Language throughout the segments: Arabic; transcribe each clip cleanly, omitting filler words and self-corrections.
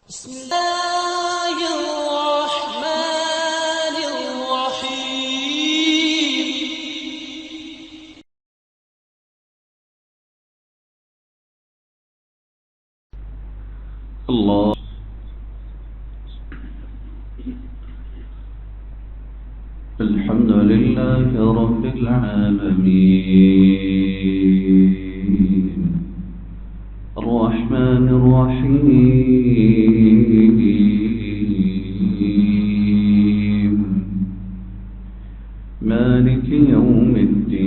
بسم الله الرحمن الرحيم. الله. الحمد لله رب العالمين الرحمن الرحيم مالك يوم الدين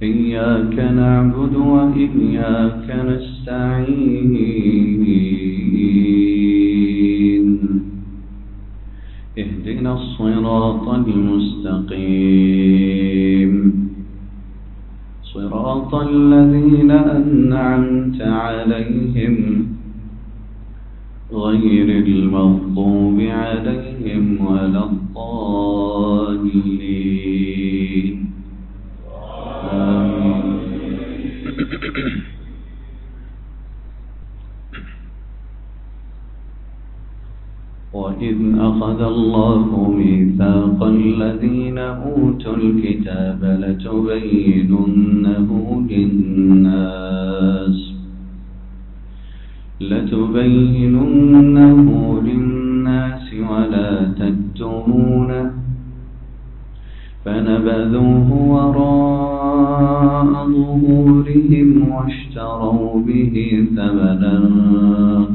إياك نعبد وإياك نستعين اهدنا الصراط المستقيم صراط الذين أنعمت عليهم غير المغضوب عليهم ولا الضالين آمين. وإذ أخذ الله ميثاق الذين أوتوا الكتاب لتبيننه للناس ولا تكتمونه فنبذوه وراء ظهورهم واشتروا به ثمنا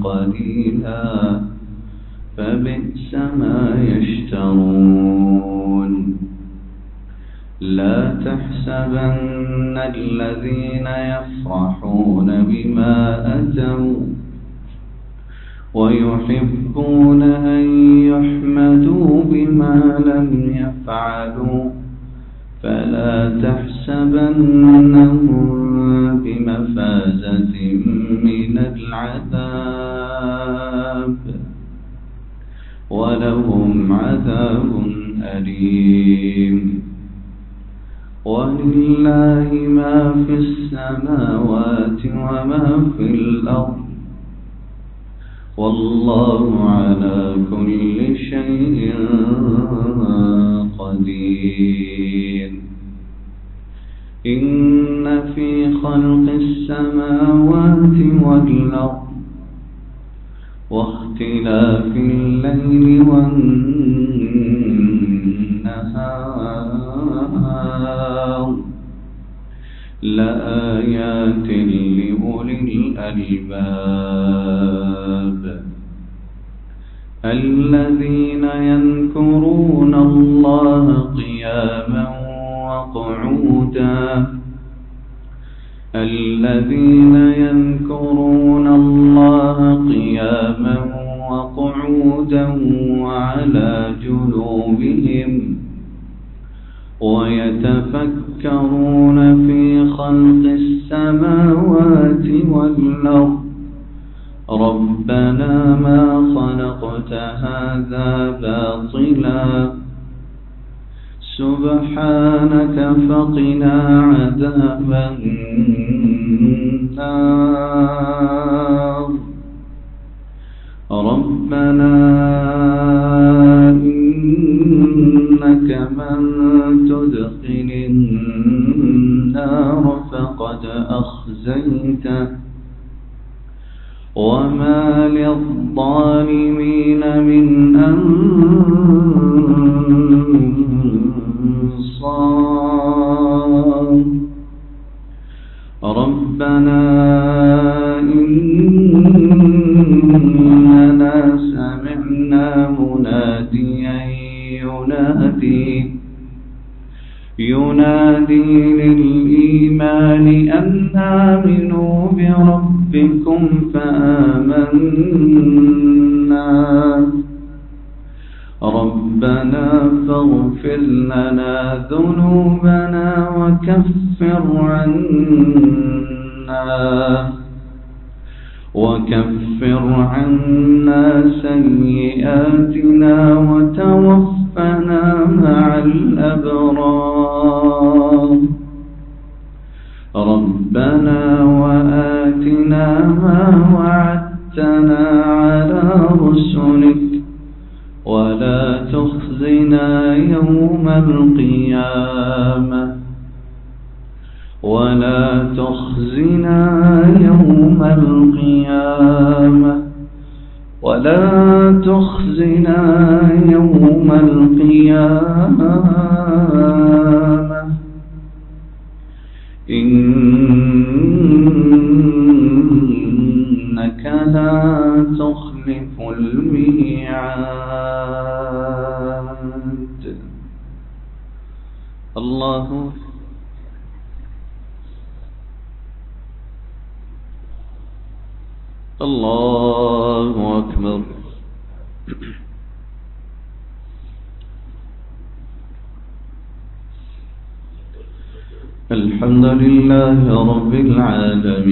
قليلا فبئس ما يشترون لا تحسبن الذين يفرحون بما أتوا ويحبون أن يحمدوا بما لم يفعلوا فلا تحسبنهم بمفازة من العذاب ولهم عذاب أليم ولله ما في السماوات وما في الأرض والله على كل شيء قدير إن في خلق السماوات والأرض واختلاف الليل والنهار لآيات لأولي الألباب الذين يذكرون الله قياما وقعودا الذين يذكرون الله قياما وقعودا وعلى جنوبهم ويتفكرون في خلق السماوات والأرض ربنا ما خلقت هذا باطلا سبحانك فقنا عذاب النار ربنا إنك من تدخل النار فقد أخزيته وما للظالمين من أنصار ربنا إننا سمعنا مناديا ينادي للإيمان أن آمنوا بربكم فآمنا ربنا فاغفر لنا ذنوبنا وكفر عنا سيئاتنا وتوفنا مع الأبرار ربنا وآتنا ما وعدتنا على رسلك ولا تخزنا يوم القيامة إنك لا تخلف الميعاد. الله أكبر. الحمد لله رب العالمين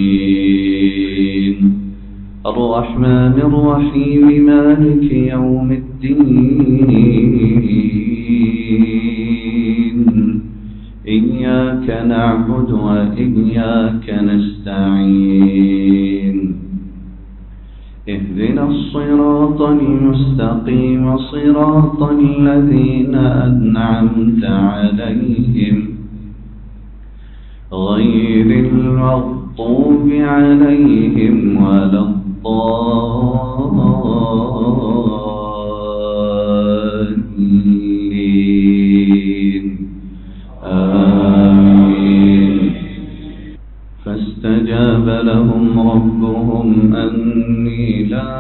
الرحمن الرحيم مالك يوم الدين إياك نعبد وإياك نستعين اهدنا الصراط المستقيم صراط الذين أنعمت عليهم غير المغضوب عليهم ولا الضالين آمين. فاستجاب لهم ربهم أني لا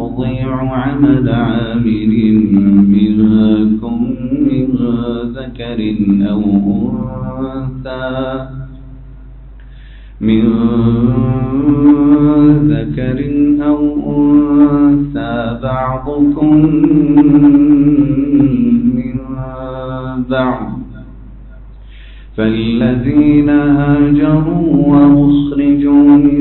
أضيع عمل عامل منكم من ذكر أو أنثى بعضكم من بعض فالذين هاجروا وأخرجوا من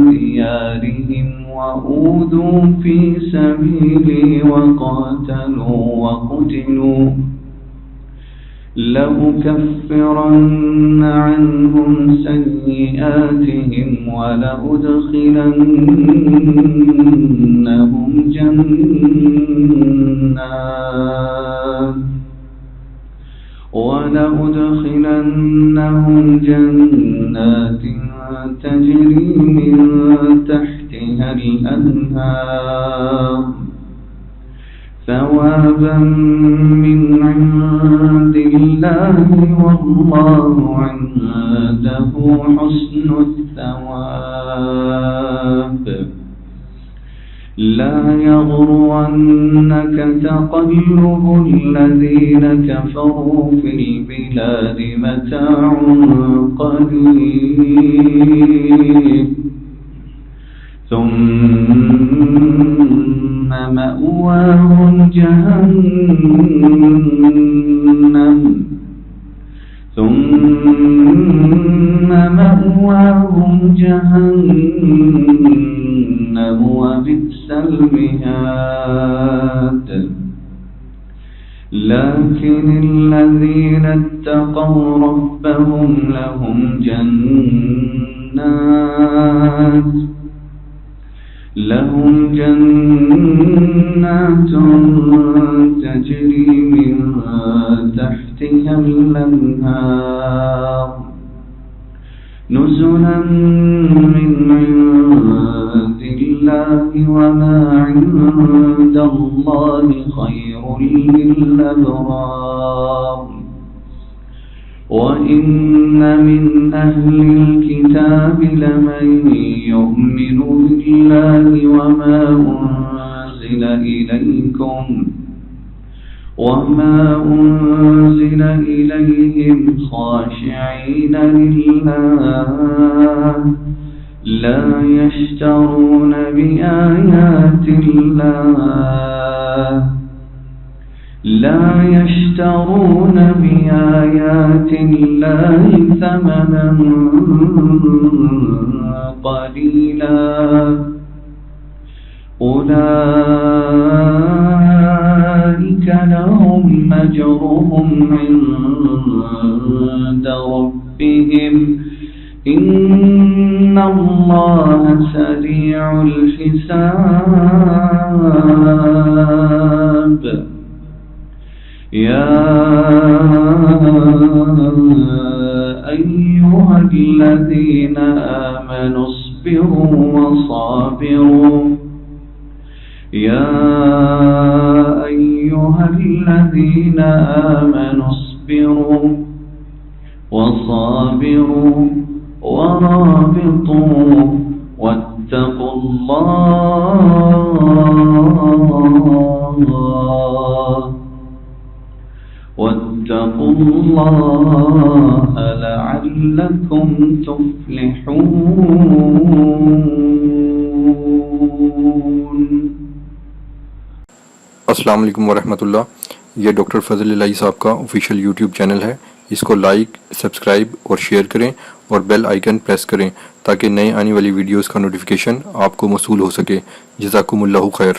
ديارهم وأوذوا في سبيلي وقاتلوا وقتلوا لأكفرن عنهم سيئاتهم ولأدخلنهم جنات تجري من تحتها الأنهار ثوابا من عند الله والله عنده حسن الثواب. لا يغرنك تقلب الذين كفروا في البلاد متاع قليل ثم مأواهم جهنم وبئس المهاد. لكن الذين اتقوا ربهم لهم جنات تجري من تحتها الأنهار نزلا من عند الله وما عند الله خير للأبرار. وإن من أهل الكتاب لمن يؤمن بالله وما أنزل إليهم خاشعين لله لا يشترون بآيات الله ثمنا قليلا أولئك لهم أجرهم عند عند ربهم إن الله سريع الحساب يا أيها الذين آمنوا اصبروا وصابروا يا أيها الذين آمنوا اصبروا وصابروا ورابطوا واتقوا الله لعلكم تفلحون। अस्सलाम वालेकुम वरहमतुल्लाह। ये डॉक्टर फजल इलाही साहब का ऑफिशियल यूट्यूब चैनल है। इसको लाइक, सब्सक्राइब और शेयर करें और बेल आइकन प्रेस करें ताकि नए आने वाली वीडियोस का नोटिफिकेशन आपको मौसूल हो सके। जज़ाकुमुल्लाहु खैर।